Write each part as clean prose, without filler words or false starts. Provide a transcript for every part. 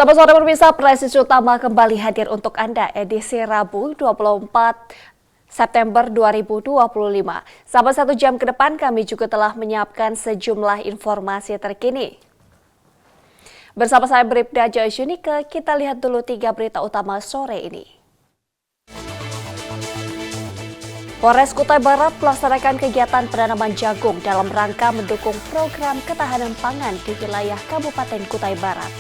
Selamat sore pemirsa, Presisi Utama kembali hadir untuk Anda edisi Rabu 24 September 2025. Selama 1 jam ke depan kami juga telah menyiapkan sejumlah informasi terkini. Bersama saya Bribda Joyunika, kita lihat dulu 3 berita utama sore ini. Polres Kutai Barat melaksanakan kegiatan penanaman jagung dalam rangka mendukung program ketahanan pangan di wilayah Kabupaten Kutai Barat.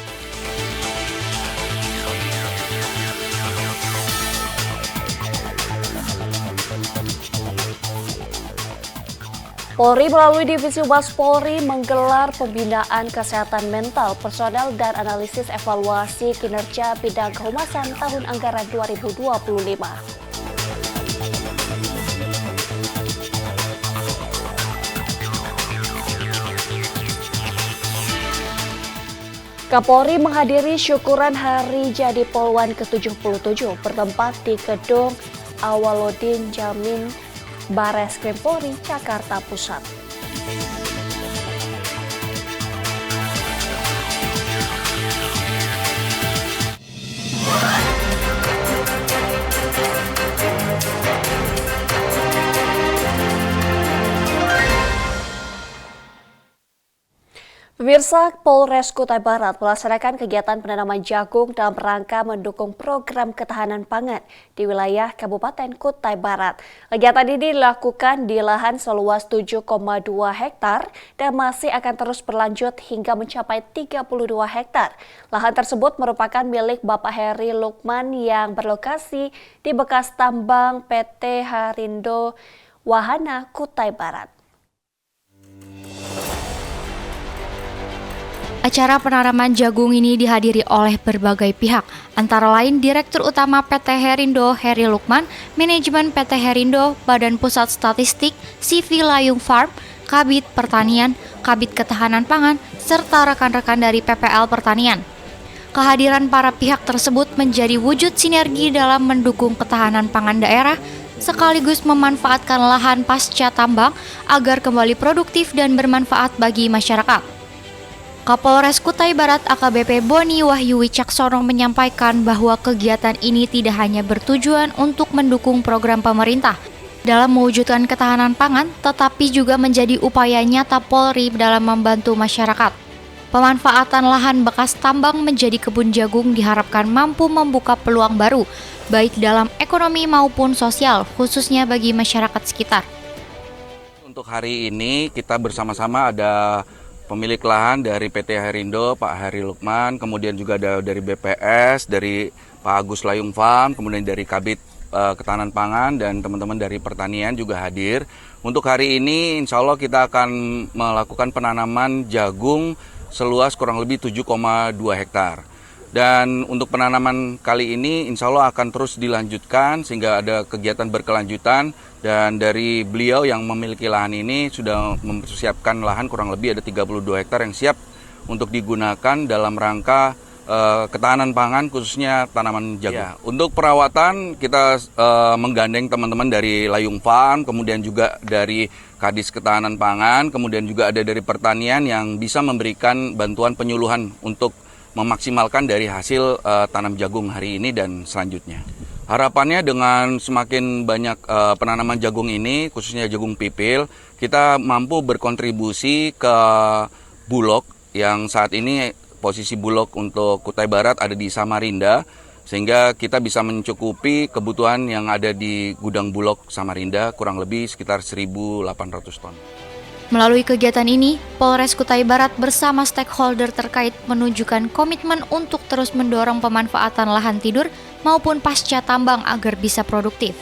Polri melalui Divisi Humas Polri menggelar pembinaan kesehatan mental personel dan analisis evaluasi kinerja bidang kehumasan tahun anggaran 2025. Kapolri menghadiri syukuran Hari Jadi Polwan ke-77 bertempat di Gedung Awaludin Jamin Bareskrim Polri, Jakarta Pusat. Pemirsa, Polres Kutai Barat melaksanakan kegiatan penanaman jagung dalam rangka mendukung program ketahanan pangan di wilayah Kabupaten Kutai Barat. Kegiatan ini dilakukan di lahan seluas 7,2 hektar dan masih akan terus berlanjut hingga mencapai 32 hektar. Lahan tersebut merupakan milik Bapak Heri Lukman yang berlokasi di bekas tambang PT Harindo Wahana, Kutai Barat. Acara penanaman jagung ini dihadiri oleh berbagai pihak, antara lain Direktur Utama PT Herindo Heri Lukman, Manajemen PT Herindo, Badan Pusat Statistik, CV Layung Farm, Kabid Pertanian, Kabid Ketahanan Pangan, serta rekan-rekan dari PPL Pertanian. Kehadiran para pihak tersebut menjadi wujud sinergi dalam mendukung ketahanan pangan daerah, sekaligus memanfaatkan lahan pasca tambang agar kembali produktif dan bermanfaat bagi masyarakat. Kapolres Kutai Barat AKBP Boni Wahyu Wicaksono menyampaikan bahwa kegiatan ini tidak hanya bertujuan untuk mendukung program pemerintah dalam mewujudkan ketahanan pangan, tetapi juga menjadi upaya nyata Polri dalam membantu masyarakat. Pemanfaatan lahan bekas tambang menjadi kebun jagung diharapkan mampu membuka peluang baru, baik dalam ekonomi maupun sosial, khususnya bagi masyarakat sekitar. Untuk hari ini kita bersama-sama ada pemilik lahan dari PT Herindo, Pak Heri Lukman, kemudian juga ada dari BPS, dari Pak Agus Layung Farm, kemudian dari Kabid Ketahanan Pangan dan teman-teman dari Pertanian juga hadir. Untuk hari ini insya Allah kita akan melakukan penanaman jagung seluas kurang lebih 7,2 hektar. Dan untuk penanaman kali ini insya Allah akan terus dilanjutkan sehingga ada kegiatan berkelanjutan. Dan dari beliau yang memiliki lahan ini sudah mempersiapkan lahan kurang lebih ada 32 hektar yang siap untuk digunakan dalam rangka ketahanan pangan khususnya tanaman jagung. Ya, untuk perawatan kita menggandeng teman-teman dari Layung Farm, kemudian juga dari Kadis Ketahanan Pangan, kemudian juga ada dari Pertanian yang bisa memberikan bantuan penyuluhan untuk memaksimalkan dari hasil tanam jagung hari ini dan selanjutnya. Harapannya dengan semakin banyak penanaman jagung ini, khususnya jagung pipil, kita mampu berkontribusi ke Bulog yang saat ini posisi Bulog untuk Kutai Barat ada di Samarinda, sehingga kita bisa mencukupi kebutuhan yang ada di gudang Bulog Samarinda kurang lebih sekitar 1.800 ton. Melalui kegiatan ini, Polres Kutai Barat bersama stakeholder terkait menunjukkan komitmen untuk terus mendorong pemanfaatan lahan tidur maupun pasca tambang agar bisa produktif.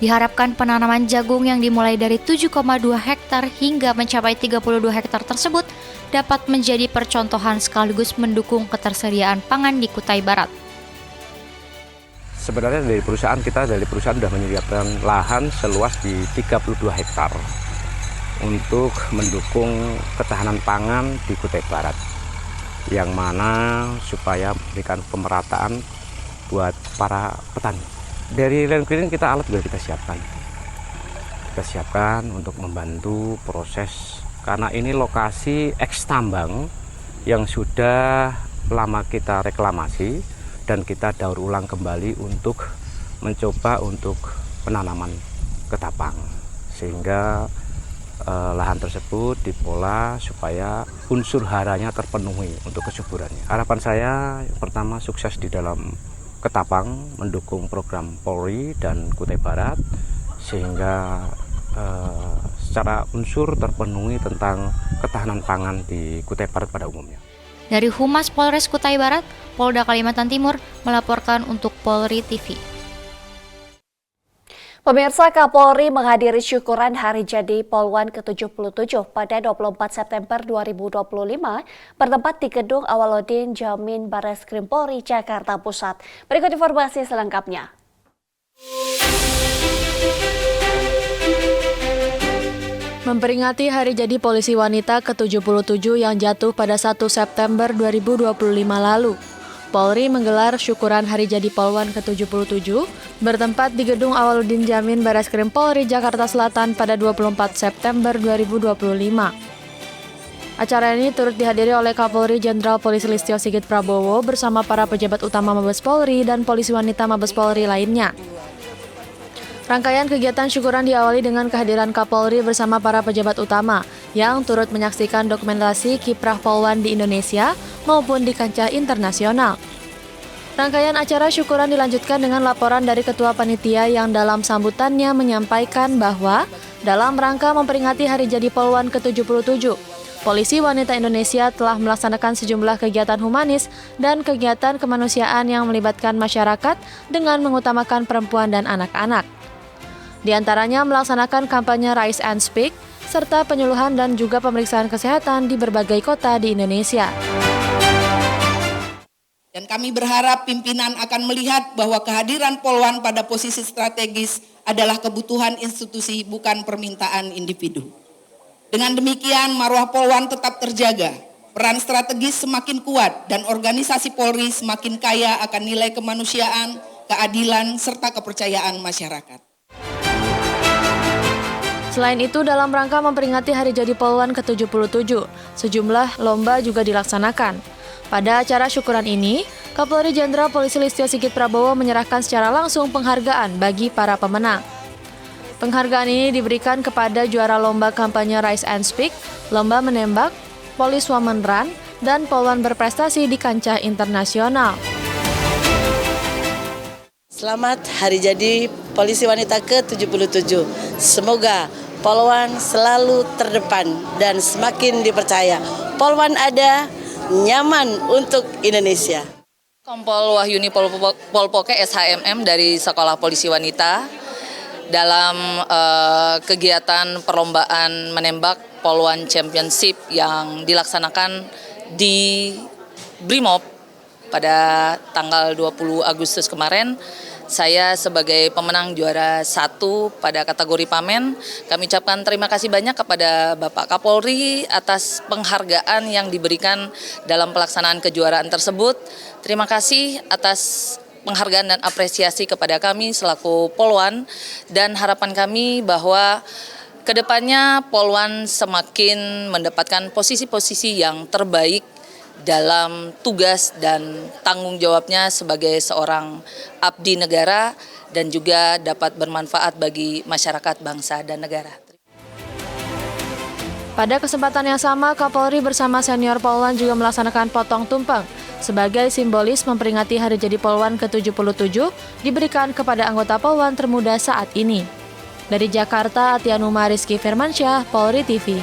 Diharapkan penanaman jagung yang dimulai dari 7,2 hektar hingga mencapai 32 hektar tersebut dapat menjadi percontohan sekaligus mendukung ketersediaan pangan di Kutai Barat. Sebenarnya dari perusahaan sudah menyediakan lahan seluas di 32 hektar untuk mendukung ketahanan pangan di Kutai Barat, yang mana supaya memberikan pemerataan buat para petani. Dari land clearing alat sudah kita siapkan. Kita siapkan untuk membantu proses, karena ini lokasi eks tambang yang sudah lama kita reklamasi dan kita daur ulang kembali untuk mencoba untuk penanaman ketapang, sehingga lahan tersebut dipola supaya unsur haranya terpenuhi untuk kesuburannya. Harapan saya yang pertama sukses di dalam ketapang, mendukung program Polri dan Kutai Barat, sehingga secara unsur terpenuhi tentang ketahanan pangan di Kutai Barat pada umumnya. Dari Humas Polres Kutai Barat, Polda Kalimantan Timur melaporkan untuk Polri TV. Pemirsa, Kapolri menghadiri syukuran Hari Jadi Polwan ke-77 pada 24 September 2025 bertempat di Gedung Awaludin Jamin Barreskrim Polri, Jakarta Pusat. Berikut informasi selengkapnya. Memperingati Hari Jadi Polisi Wanita ke-77 yang jatuh pada 1 September 2025 lalu, Polri menggelar syukuran Hari Jadi Polwan ke-77 bertempat di Gedung Awaludin Jamin Barreskrim Polri, Jakarta Selatan pada 24 September 2025. Acara ini turut dihadiri oleh Kapolri Jenderal Polisi Listio Sigit Prabowo bersama para pejabat utama Mabes Polri dan polisi wanita Mabes Polri lainnya. Rangkaian kegiatan syukuran diawali dengan kehadiran Kapolri bersama para pejabat utama yang turut menyaksikan dokumentasi kiprah Polwan di Indonesia maupun di kancah internasional. Rangkaian acara syukuran dilanjutkan dengan laporan dari Ketua Panitia yang dalam sambutannya menyampaikan bahwa dalam rangka memperingati Hari Jadi Polwan ke-77, Polisi Wanita Indonesia telah melaksanakan sejumlah kegiatan humanis dan kegiatan kemanusiaan yang melibatkan masyarakat dengan mengutamakan perempuan dan anak-anak. Di antaranya melaksanakan kampanye Rise and Speak, serta penyuluhan dan juga pemeriksaan kesehatan di berbagai kota di Indonesia. Dan kami berharap pimpinan akan melihat bahwa kehadiran Polwan pada posisi strategis adalah kebutuhan institusi, bukan permintaan individu. Dengan demikian, marwah Polwan tetap terjaga, peran strategis semakin kuat, dan organisasi Polri semakin kaya akan nilai kemanusiaan, keadilan, serta kepercayaan masyarakat. Selain itu, dalam rangka memperingati Hari Jadi Polwan ke-77, sejumlah lomba juga dilaksanakan. Pada acara syukuran ini, Kapolri Jenderal Polisi Listio Sigit Prabowo menyerahkan secara langsung penghargaan bagi para pemenang. Penghargaan ini diberikan kepada juara lomba kampanye Rise and Speak, lomba menembak, Police Woman Run, dan Polwan berprestasi di kancah internasional. Selamat Hari Jadi Polisi Wanita ke-77. Semoga Polwan selalu terdepan dan semakin dipercaya. Polwan ada, nyaman untuk Indonesia. Kompol Wahyuni Polpoke SHMM dari Sekolah Polisi Wanita dalam kegiatan perlombaan menembak Polwan Championship yang dilaksanakan di Brimob pada tanggal 20 Agustus kemarin. Saya sebagai pemenang juara 1 pada kategori Pamen, kami ucapkan terima kasih banyak kepada Bapak Kapolri atas penghargaan yang diberikan dalam pelaksanaan kejuaraan tersebut. Terima kasih atas penghargaan dan apresiasi kepada kami selaku Polwan, dan harapan kami bahwa kedepannya Polwan semakin mendapatkan posisi-posisi yang terbaik dalam tugas dan tanggung jawabnya sebagai seorang abdi negara dan juga dapat bermanfaat bagi masyarakat, bangsa, dan negara. Pada kesempatan yang sama, Kapolri bersama senior Polwan juga melaksanakan potong tumpeng sebagai simbolis memperingati Hari Jadi Polwan ke-77 diberikan kepada anggota Polwan termuda saat ini. Dari Jakarta, Atianuma Rizky Firmansyah, Polri TV.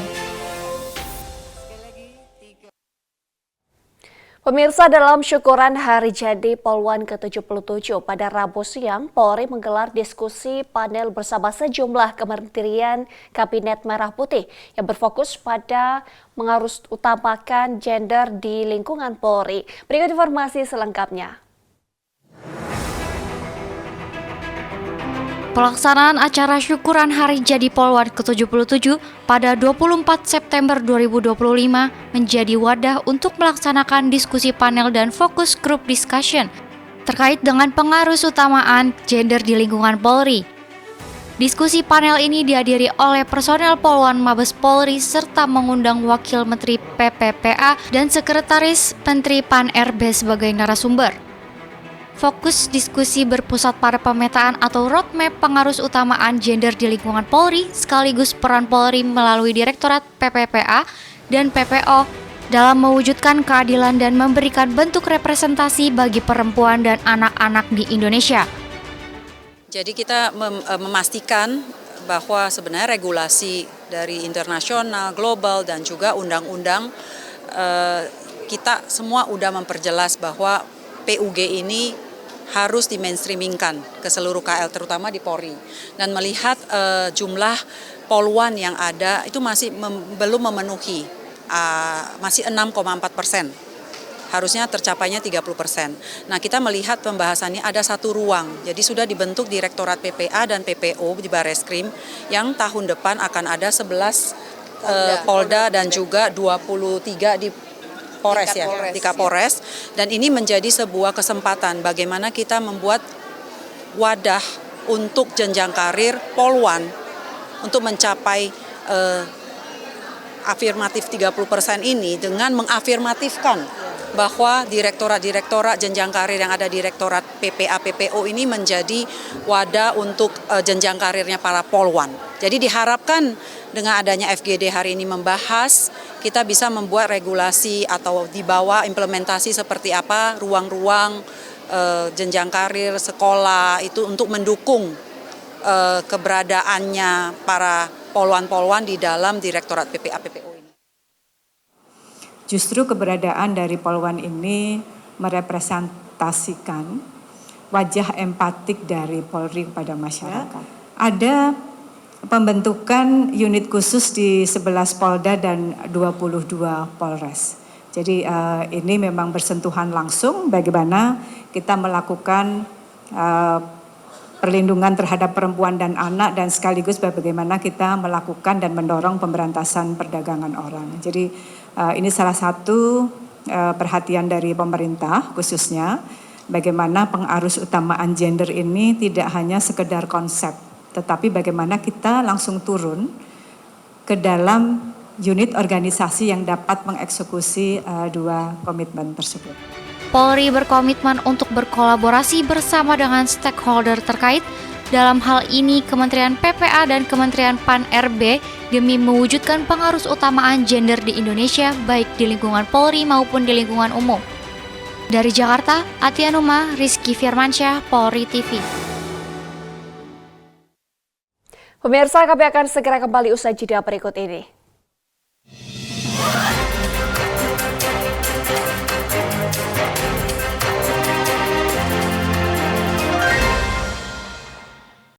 Pemirsa, dalam syukuran Hari Jadi Polwan ke-77 pada Rabu siang, Polri menggelar diskusi panel bersama sejumlah kementerian Kabinet Merah Putih yang berfokus pada mengutamakan gender di lingkungan Polri. Berikut informasi selengkapnya. Pelaksanaan acara syukuran Hari Jadi Polwan ke-77 pada 24 September 2025 menjadi wadah untuk melaksanakan diskusi panel dan fokus group discussion terkait dengan pengaruh utamaan gender di lingkungan Polri. Diskusi panel ini dihadiri oleh personel Poluan Mabes Polri serta mengundang Wakil Menteri PPPA dan Sekretaris Menteri Pan-RB sebagai narasumber. Fokus diskusi berpusat pada pemetaan atau roadmap pengarus utamaan gender di lingkungan Polri sekaligus peran Polri melalui Direktorat PPPA dan PPO dalam mewujudkan keadilan dan memberikan bentuk representasi bagi perempuan dan anak-anak di Indonesia. Jadi kita memastikan bahwa sebenarnya regulasi dari internasional, global, dan juga undang-undang kita semua udah memperjelas bahwa PUG ini harus di-mainstreamingkan ke seluruh KL, terutama di Polri. Dan melihat jumlah poluan yang ada itu masih belum memenuhi, masih 6,4%. Harusnya tercapainya 30%. Nah, kita melihat pembahasannya ada satu ruang. Jadi sudah dibentuk Direktorat PPA dan PPO di Bareskrim yang tahun depan akan ada 11 Polda dan juga 23 di Polres di Kapolres. Dan ini menjadi sebuah kesempatan bagaimana kita membuat wadah untuk jenjang karir Polwan untuk mencapai afirmatif 30% ini dengan mengafirmatifkan bahwa direktorat-direktorat jenjang karir yang ada Direktorat PPA PPO ini menjadi wadah untuk jenjang karirnya para polwan. Jadi diharapkan dengan adanya FGD hari ini membahas, kita bisa membuat regulasi atau dibawa implementasi seperti apa ruang-ruang jenjang karir sekolah itu untuk mendukung keberadaannya para polwan-polwan di dalam Direktorat PPA PPO ini. Justru keberadaan dari Polwan ini merepresentasikan wajah empatik dari Polri kepada masyarakat. Ada pembentukan unit khusus di 11 Polda dan 22 Polres. Jadi ini memang bersentuhan langsung bagaimana kita melakukan perlindungan terhadap perempuan dan anak dan sekaligus bagaimana kita melakukan dan mendorong pemberantasan perdagangan orang. Jadi ini salah satu perhatian dari pemerintah khususnya bagaimana pengarus utamaan gender ini tidak hanya sekedar konsep, tetapi bagaimana kita langsung turun ke dalam unit organisasi yang dapat mengeksekusi dua komitmen tersebut. Polri berkomitmen untuk berkolaborasi bersama dengan stakeholder terkait, dalam hal ini Kementerian PPA dan Kementerian Pan-RB demi mewujudkan pengarus utamaan gender di Indonesia baik di lingkungan Polri maupun di lingkungan umum. Dari Jakarta, Atianuma, Rizky Firmansyah, Polri TV. Pemirsa, kami akan segera kembali usai jeda berikut ini.